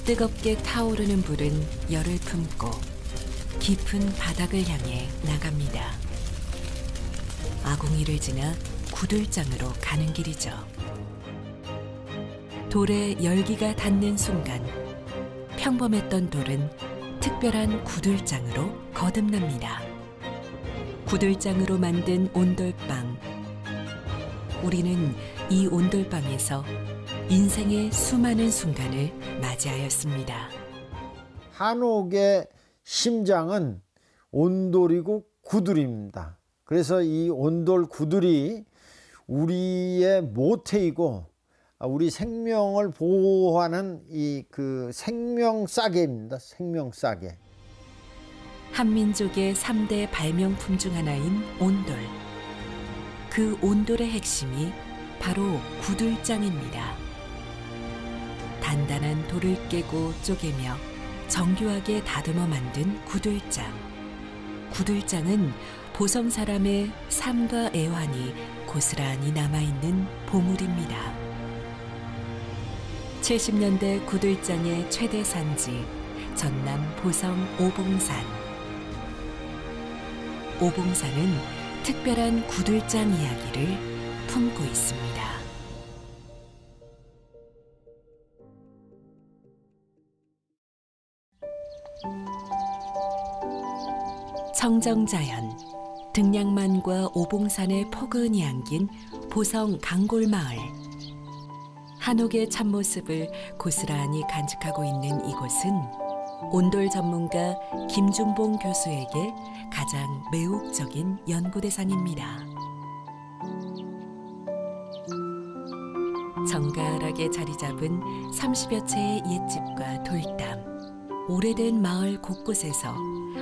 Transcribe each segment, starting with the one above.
뜨겁게 타오르는 불은 열을 품고 깊은 바닥을 향해 나갑니다. 아궁이를 지나 구들장으로 가는 길이죠. 돌에 열기가 닿는 순간 평범했던 돌은 특별한 구들장으로 거듭납니다. 구들장으로 만든 온돌빵. 우리는 이 온돌빵에서 인생의 수많은 순간을 맞이하였습니다. 한옥의 심장은 온돌이고 구들입니다. 그래서 이 온돌 구들이 우리의 모태이고 우리 생명을 보호하는 이 생명싸개입니다. 생명싸개. 한민족의 3대 발명품 중 하나인 온돌. 그 온돌의 핵심이 바로 구들장입니다. 단단한 돌을 깨고 쪼개며 정교하게 다듬어 만든 구들장. 구들장은 보성 사람의 삶과 애환이 고스란히 남아있는 보물입니다. 70년대 구들장의 최대 산지 전남 보성 오봉산. 오봉산은 특별한 구들장 이야기를 품고 있습니다. 청정자연, 등량만과 오봉산의 포근히 안긴 보성 강골마을. 한옥의 참모습을 고스란히 간직하고 있는 이곳은 온돌 전문가 김준봉 교수에게 가장 매혹적인 연구 대상입니다. 정갈하게 자리 잡은 30여 채의 옛집과 돌담, 오래된 마을 곳곳에서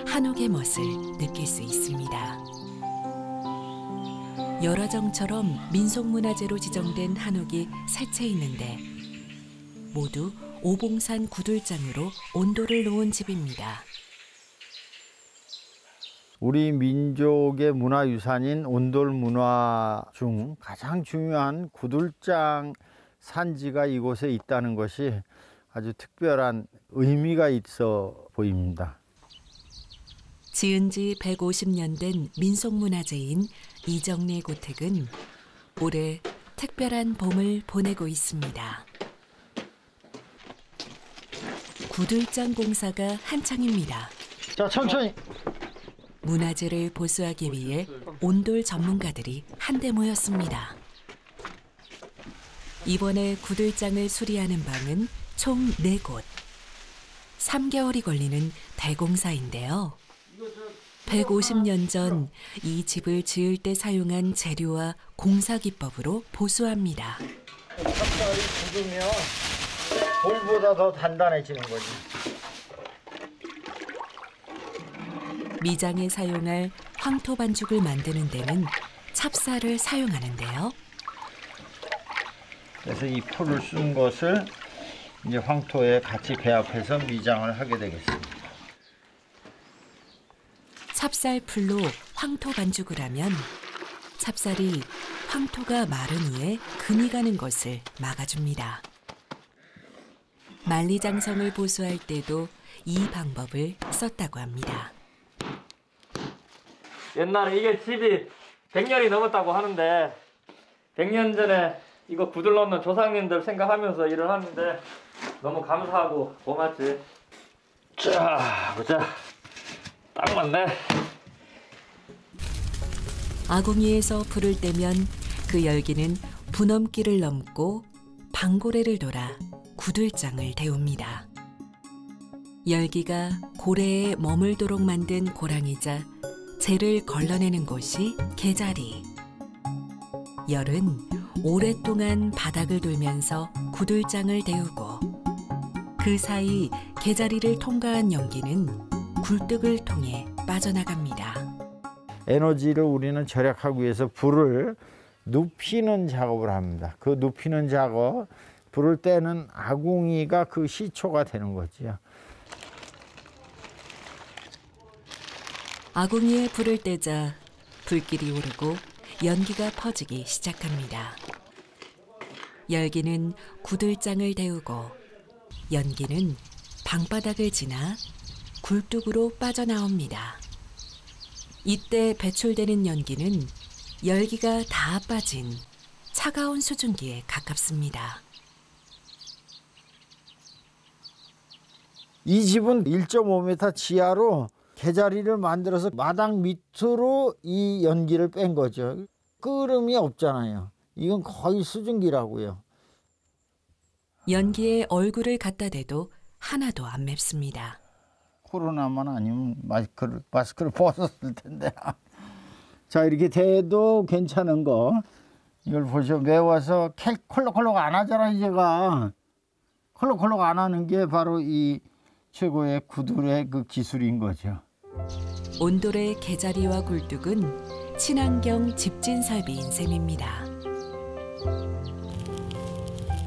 한옥의 멋을 느낄 수 있습니다. 열화정처럼 민속문화재로 지정된 한옥이 세 채 있는데 모두 오봉산 구들장으로 온돌을 놓은 집입니다. 우리 민족의 문화유산인 온돌 문화 중 가장 중요한 구들장 산지가 이곳에 있다는 것이 아주 특별한 의미가 있어 보입니다. 지은 지 150년 된 민속문화재인 이정래 고택은 올해 특별한 봄을 보내고 있습니다. 구들장 공사가 한창입니다. 자, 천천히. 문화재를 보수하기 위해 온돌 전문가들이 한데 모였습니다. 이번에 구들장을 수리하는 방은 총 4곳. 3개월이 걸리는 대공사인데요. 150년 전 이 집을 지을 때 사용한 재료와 공사 기법으로 보수합니다. 찹쌀이 굳으면 돌보다 더 단단해지는 거지. 미장에 사용할 황토 반죽을 만드는 데는 찹쌀을 사용하는데요. 그래서 이 풀을 쓴 것을 이제 황토에 같이 배합해서 미장을 하게 되겠습니다. 찹쌀 풀로 황토 반죽을 하면 찹쌀이 황토가 마른 후에 금이 가는 것을 막아줍니다. 만리장성을 보수할 때도 이 방법을 썼다고 합니다. 옛날에 이게 집이 100년이 넘었다고 하는데 100년 전에 이거 구들 넣는 조상님들 생각하면서 일을 하는데 너무 감사하고 고맙지. 자, 보자. 딱 맞네. 아궁이에서 불을 떼면 그 열기는 분엄기를 넘고 방고래를 돌아 구들장을 데웁니다. 열기가 고래에 머물도록 만든 고랑이자 재를 걸러내는 곳이 개자리. 열은 오랫동안 바닥을 돌면서 구들장을 데우고 그 사이 개자리를 통과한 연기는 굴뚝을 통해 빠져나갑니다. 에너지를 우리는 절약하기 위해서 불을 눕히는 작업을 합니다. 그 눕히는 작업, 불을 떼는 아궁이가 그 시초가 되는 거지요. 아궁이에 불을 떼자 불길이 오르고 연기가 퍼지기 시작합니다. 열기는 구들장을 데우고 연기는 방바닥을 지나 굴뚝으로 빠져나옵니다. 이때 배출되는 연기는 열기가 다 빠진 차가운 수증기에 가깝습니다. 이 집은 1.5m 지하로 개자리를 만들어서 마당 밑으로 이 연기를 뺀 거죠. 끓음이 없잖아요. 이건 거의 수증기라고요. 연기에 얼굴을 갖다 대도 하나도 안 맵습니다. 코로나만 아니면 마스크를 벗었을 텐데. 자, 이렇게 대도 괜찮은 거. 이걸 보셔. 매워서 콜록콜록 안 하잖아, 이제가. 콜록콜록 안 하는 게 바로 이 최고의 구들의 그 기술인 거죠. 온돌의 개자리와 굴뚝은 친환경 집진 설비인 셈입니다.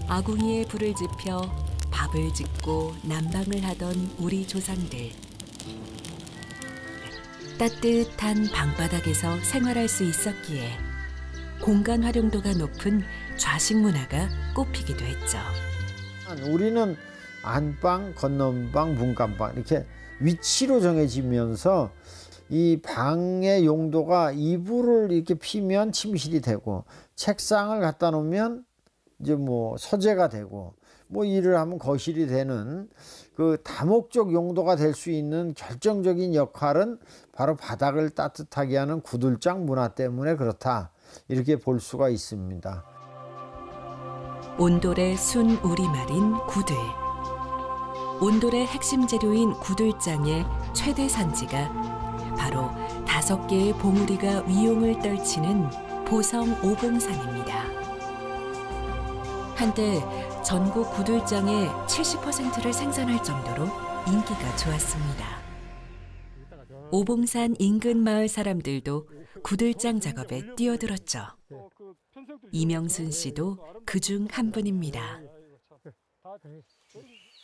아궁이에 불을 지펴 밥을 짓고 난방을 하던 우리 조상들. 따뜻한 방바닥에서 생활할 수 있었기에 공간 활용도가 높은 좌식 문화가 꼽히기도 했죠. 우리는 안방, 건넌방, 문간방 이렇게 위치로 정해지면서 이 방의 용도가 이불을 이렇게 피면 침실이 되고 책상을 갖다 놓으면 이제 뭐 서재가 되고 뭐 일을 하면 거실이 되는 그 다목적 용도가 될 수 있는 결정적인 역할은 바로 바닥을 따뜻하게 하는 구들장 문화 때문에 그렇다. 이렇게 볼 수가 있습니다. 온돌의 순 우리말인 구들. 온돌의 핵심 재료인 구들장의 최대 산지가 바로 5개의 봉우리가 위용을 떨치는 보성 오봉산입니다. 한때 전국 구들장의 70%를 생산할 정도로 인기가 좋았습니다. 오봉산 인근 마을 사람들도 구들장 작업에 뛰어들었죠. 이명순 씨도 그중 한 분입니다.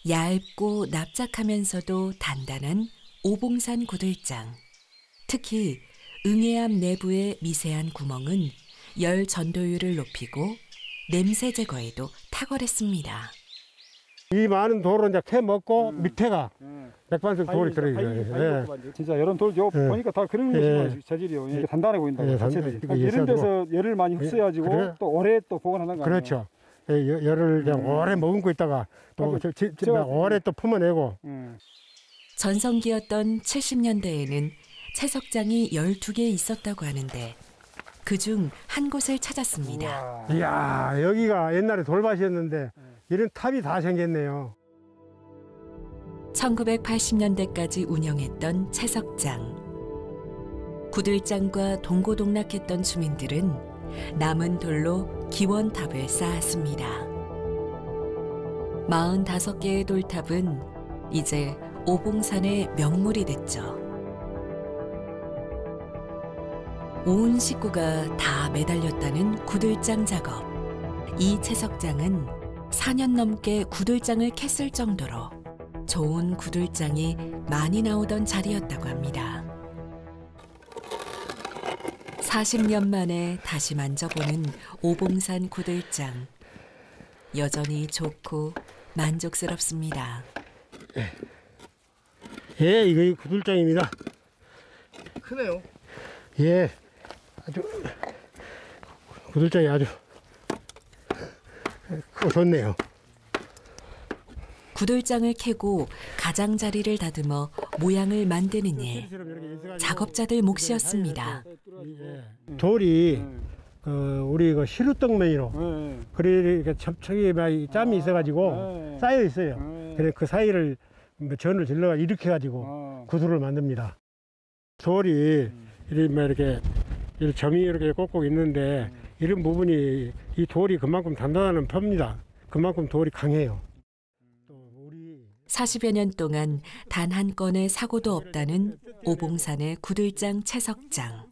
얇고 납작하면서도 단단한 오봉산 구들장. 특히 응애암 내부의 미세한 구멍은 열 전도율을 높이고 냄새 제거에도 탁월했습니다. 이 많은 돌을 이제 캐 먹고 밑에가 맥반석 돌이 들어있어요. 진짜 이런 돌 보니까 다 그런 재질이요. 이게 단단해 보인다고. 자체들이. 이런 데서 열을 많이 흡수해가지고 그래? 또 오래 또 보관하는 거 아니에요? 그렇죠. 열을 그냥 오래 머금고 있다가 또 오래 또 품어내고. 전성기였던 70년대에는 채석장이 12개 있었다고 하는데 그중 한 곳을 찾았습니다. 이야, 여기가 옛날에 돌밭이었는데 이런 탑이 다 생겼네요. 1980년대까지 운영했던 채석장. 구들장과 동고동락했던 주민들은 남은 돌로 기원탑을 쌓았습니다. 45개의 돌탑은 이제 오봉산의 명물이 됐죠. 온 식구가 다 매달렸다는 구들장 작업. 이 채석장은 4년 넘게 구들장을 캤을 정도로 좋은 구들장이 많이 나오던 자리였다고 합니다. 40년 만에 다시 만져보는 오봉산 구들장. 여전히 좋고 만족스럽습니다. 예, 이거 구들장입니다. 크네요. 예, 아주 구들장이 아주 좋네요. 구들장을 캐고 가장자리를 다듬어 모양을 만드는 일. 작업자들 몫이었습니다. 돌이 우리 그 시루떡면이로 그래 이렇게 첩첩이 짬이 있어가지고 쌓여 있어요. 그래 그 사이를 전을 질러가 이렇게 가지고 구두를 만듭니다. 돌이 이렇게 점이 이렇게 꼭꼭 있는데 이런 부분이 이 돌이 그만큼 단단한 편입니다. 그만큼 돌이 강해요. 40여 년 동안 단 한 건의 사고도 없다는 오봉산의 구들장 채석장.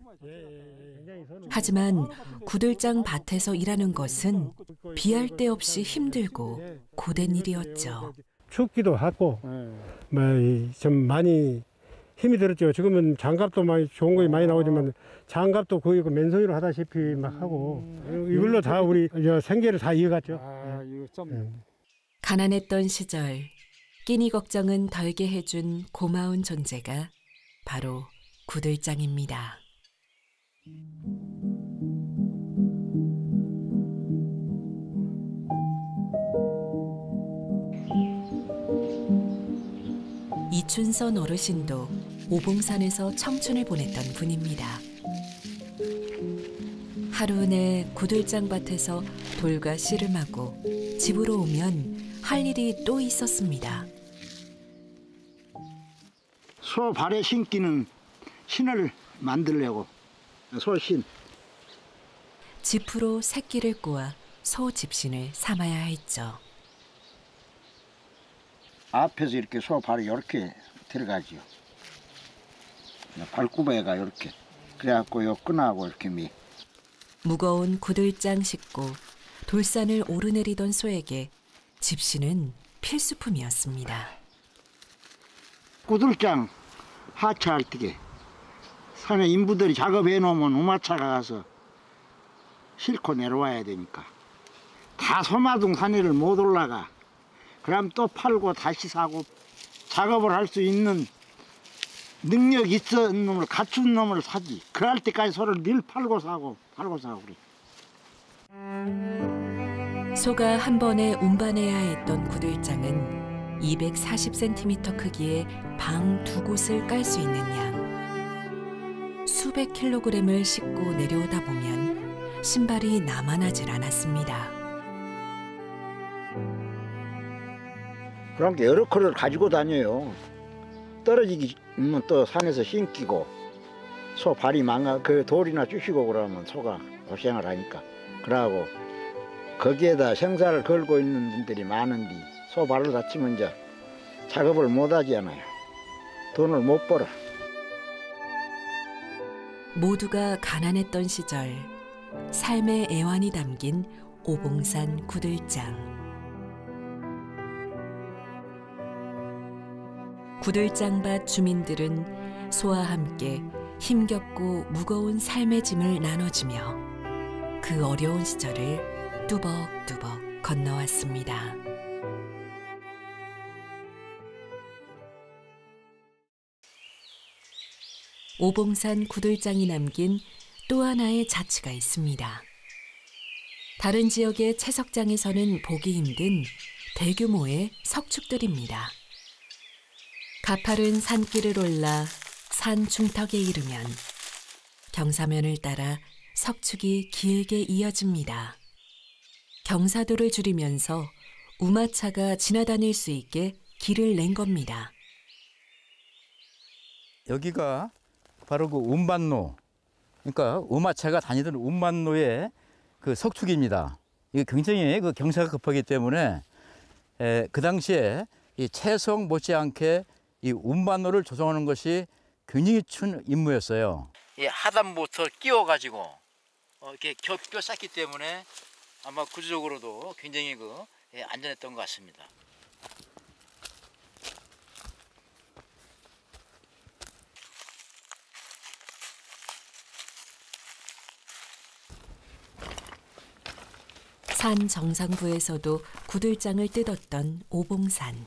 하지만 구들장 밭에서 일하는 것은 비할 데 없이 힘들고 고된 일이었죠. 춥기도 하고 좀 많이 힘이 들었죠. 지금은 장갑도 많이 좋은 거 많이 나오지만 장갑도 거의 그 맨손으로 하다시피 막 하고 이걸로 다 우리 생계를 다 이어갔죠. 가난했던 시절 끼니 걱정은 덜게 해준 고마운 존재가 바로 구들장입니다. 이춘선 어르신도 오봉산에서 청춘을 보냈던 분입니다. 하루내 구들장 밭에서 돌과 씨름하고 집으로 오면 할 일이 또 있었습니다. 소 발에 신기는 신을 만들려고 소신. 지프로 새끼를 꼬아 소 집신을 삼아야 했죠. 앞에서 이렇게 소 발이 이렇게 들어가지요. 발구베가 이렇게. 그래갖고 요 끈하고 이렇게 무거운 구들장 싣고 돌산을 오르내리던 소에게 집신은 필수품이었습니다. 구들장 하차할 때게 산에 인부들이 작업해 놓으면 우마차가 가서 싣고 내려와야 되니까 다 소마동 산에를 못 올라가. 그럼 또 팔고 다시 사고 작업을 할 수 있는 능력 있는 놈을 갖춘 놈을 사지. 그럴 때까지 소를 늘 팔고 사고 그래. 소가 한 번에 운반해야 했던 구들장은 240cm 크기의 방 2곳을 깔 수 있는 양. 수백 킬로그램을 싣고 내려오다 보면 신발이 남아나질 않았습니다. 그런 게 여러 컬을 가지고 다녀요. 떨어지면 또 산에서 신기고 소 발이 그 돌이나 쑤시고 그러면 소가 고생을 하니까. 그러고 거기에다 생사를 걸고 있는 분들이 많은데 소 발을 다치면 이제 작업을 못 하지 않아요. 돈을 못 벌어. 모두가 가난했던 시절 삶의 애환이 담긴 오봉산 구들장. 구들장밭 주민들은 소와 함께 힘겹고 무거운 삶의 짐을 나눠주며 그 어려운 시절을 뚜벅뚜벅 건너왔습니다. 오봉산 구들장이 남긴 또 하나의 자취가 있습니다. 다른 지역의 채석장에서는 보기 힘든 대규모의 석축들입니다. 가파른 산길을 올라 산 중턱에 이르면 경사면을 따라 석축이 길게 이어집니다. 경사도를 줄이면서 우마차가 지나다닐 수 있게 길을 낸 겁니다. 여기가 바로 그 운반로, 그러니까 우마차가 다니던 운반로의 그 석축입니다. 이게 굉장히 그 경사가 급하기 때문에 그 당시에 이 채석 못지않게 이 운반로를 조성하는 것이 굉장히 큰 임무였어요. 이 하단부터 끼워가지고 이렇게 겹겨 쌓기 때문에 아마 구조적으로도 굉장히 안전했던 것 같습니다. 산 정상부에서도 구들장을 뜯었던 오봉산.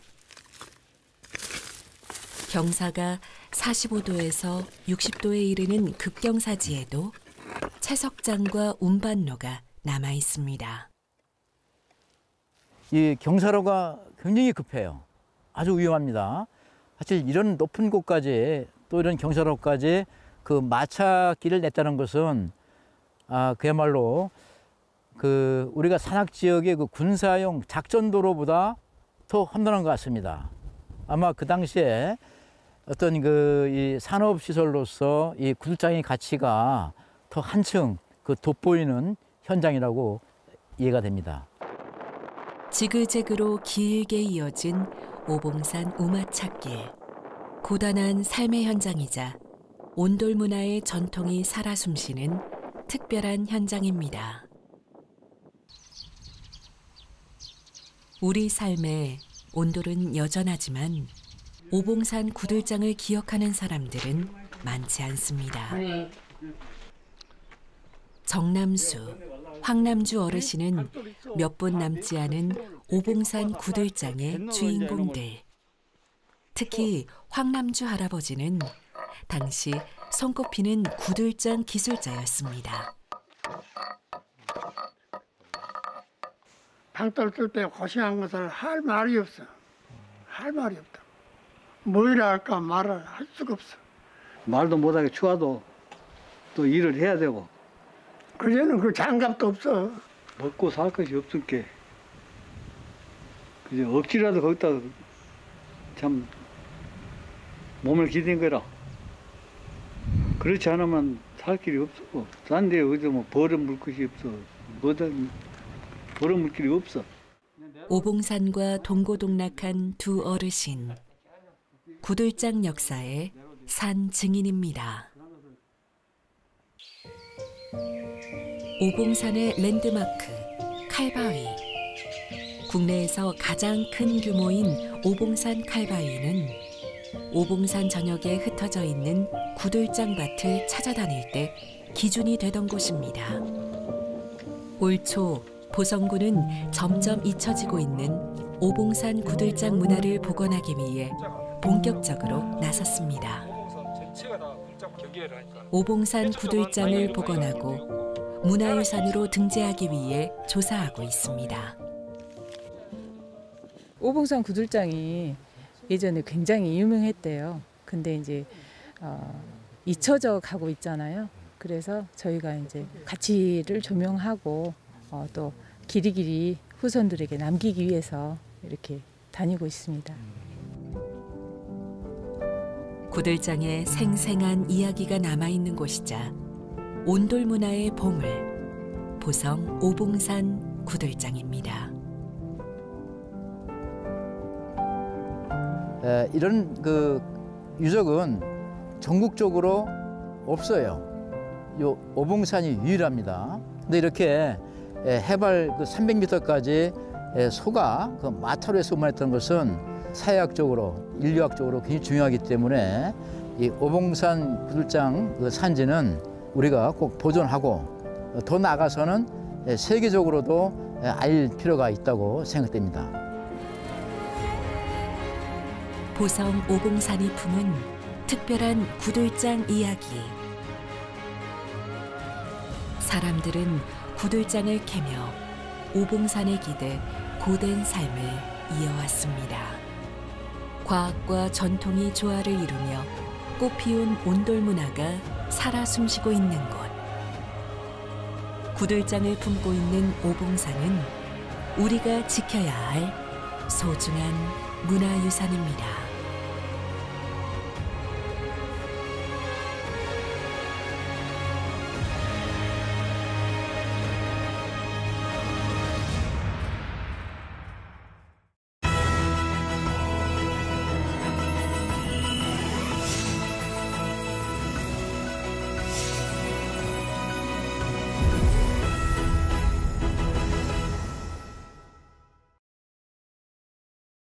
경사가 45도에서 60도에 이르는 급경사지에도 채석장과 운반로가 남아 있습니다. 이 경사로가 굉장히 급해요. 아주 위험합니다. 사실 이런 높은 곳까지 또 이런 경사로까지 그 마차길을 냈다는 것은 그야말로 우리가 산악 지역의 그 군사용 작전도로보다 더 험난한 것 같습니다. 아마 그 당시에 어떤 이 산업 시설로서 이 구들장의 가치가 더 한층 돋보이는 현장이라고 이해가 됩니다. 지그재그로 길게 이어진 오봉산 우마차길. 고단한 삶의 현장이자 온돌 문화의 전통이 살아 숨쉬는 특별한 현장입니다. 우리 삶에 온돌은 여전하지만 오봉산 구들장을 기억하는 사람들은 많지 않습니다. 정남수, 황남주 어르신은 몇 분 남지 않은 오봉산 구들장의 주인공들. 특히 황남주 할아버지는 당시 손꼽히는 구들장 기술자였습니다. 방떨 뜰 때 고생한 것을 할 말이 없어. 할 말이 없다. 뭐이라 할까 말을 할 수가 없어. 말도 못하게 추워도 또 일을 해야 되고. 그전에는 그 장갑도 없어. 먹고 살 것이 없을게. 그저 억지라도 거기다 참 몸을 기댄 거라. 그렇지 않으면 살 길이 없어. 싼데 어디서 뭐 벌어물 것이 없어. 뭐다 벌어물 길이 없어. 오봉산과 동고동락한 두 어르신. 구들장 역사의 산 증인입니다. 오봉산의 랜드마크 칼바위. 국내에서 가장 큰 규모인 오봉산 칼바위는 오봉산 전역에 흩어져 있는 구들장밭을 찾아다닐 때 기준이 되던 곳입니다. 올 초 보성군은 점점 잊혀지고 있는 오봉산 구들장 문화를 복원하기 위해 본격적으로 나섰습니다. 오봉산 구들장을 복원하고 문화유산으로 등재하기 위해 조사하고 있습니다. 오봉산 구들장이 예전에 굉장히 유명했대요. 근데 이제 잊혀져 가고 있잖아요. 그래서 저희가 이제 가치를 조명하고 또 길이길이 후손들에게 남기기 위해서 이렇게 다니고 있습니다. 구들장의 생생한 이야기가 남아있는 곳이자 온돌 문화의 보물, 보성 오봉산 구들장입니다. 이런 그 유적은 전국적으로 없어요. 요 오봉산이 유일합니다. 근데 이렇게 해발 300m까지 소가 그 마타로에서 운반했던 것은 사회학적으로, 인류학적으로 굉장히 중요하기 때문에 이 오봉산 구들장 그 산지는 우리가 꼭 보존하고 더 나아가서는 세계적으로도 알 필요가 있다고 생각됩니다. 보성 오봉산이 품은 특별한 구들장 이야기. 사람들은 구들장을 캐며 오봉산에 기대 고된 삶을 이어왔습니다. 과학과 전통이 조화를 이루며 꽃피운 온돌 문화가 살아 숨쉬고 있는 곳. 구들장을 품고 있는 오봉산은 우리가 지켜야 할 소중한 문화유산입니다.